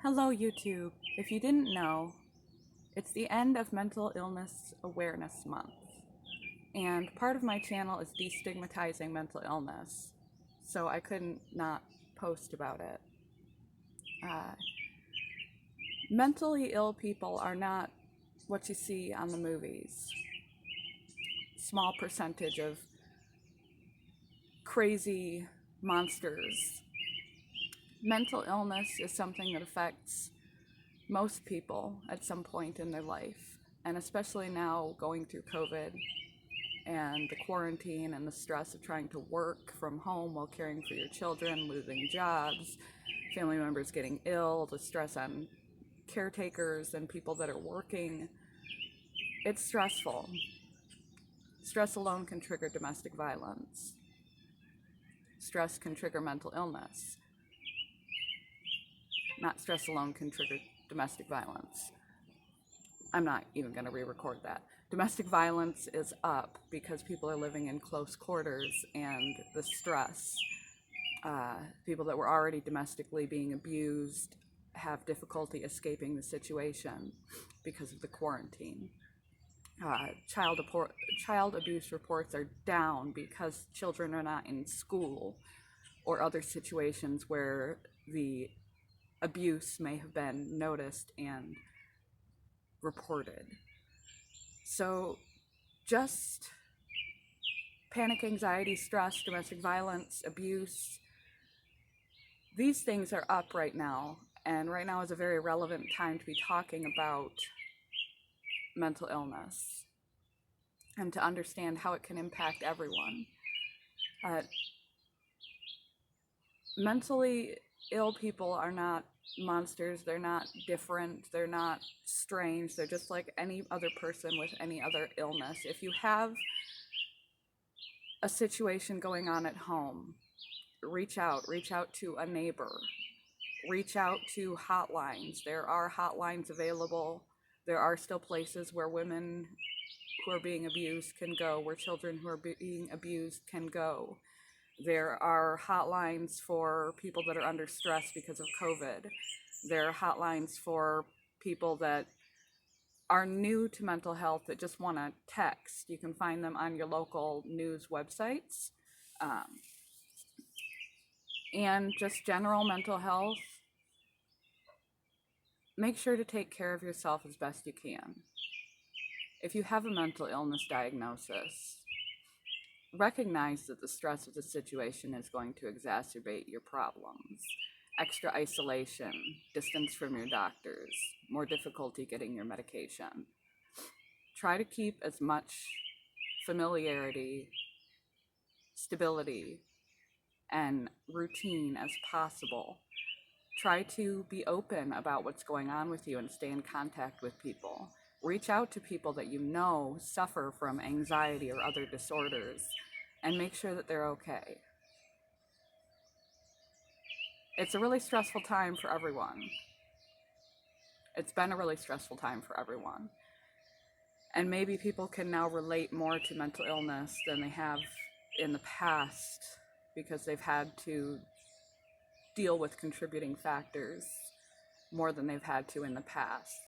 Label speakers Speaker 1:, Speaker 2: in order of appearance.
Speaker 1: Hello, YouTube. If you didn't know, it's the end of Mental Illness Awareness Month, and part of my channel is destigmatizing mental illness, so I couldn't not post about it. Uh, Mentally ill people are not what you see on the movies. Small percentage of crazy monsters. Mental illness is something that affects most people at some point in their life, and especially now going through COVID and the quarantine and the stress of trying to work from home while caring for your children, losing jobs, family members getting ill, the stress on caretakers and people that are working. It's stressful. Stress alone can trigger domestic violence. Stress can trigger mental illness. Not stress alone can trigger domestic violence. I'm not even going to re-record that. Domestic violence is up because people are living in close quarters and the stress. People that were already domestically being abused have difficulty escaping the situation because of the quarantine. Child abuse reports are down because children are not in school or other situations where the abuse may have been noticed and reported. So just panic, anxiety, stress, domestic violence, abuse, these things are up right now. And right now is a very relevant time to be talking about mental illness and to understand how it can impact everyone. Mentally ill people are not monsters, they're not different, they're not strange, they're just like any other person with any other illness. If you have a situation going on at home, reach out to a neighbor, reach out to hotlines. There are hotlines available. There are still places where women who are being abused can go, where children who are being abused can go. There are hotlines for people that are under stress because of COVID. There are hotlines for people that are new to mental health that just want to text. You can find them on your local news websites. And just general mental health. Make sure to take care of yourself as best you can. If you have a mental illness diagnosis, recognize that the stress of the situation is going to exacerbate your problems. Extra isolation, distance from your doctors, more difficulty getting your medication. Try to keep as much familiarity, stability, and routine as possible. Try to be open about what's going on with you and stay in contact with people. Reach out to people that you know suffer from anxiety or other disorders and make sure that they're okay. It's a really stressful time for everyone. It's been a really stressful time for everyone. And maybe people can now relate more to mental illness than they have in the past because they've had to deal with contributing factors more than they've had to in the past.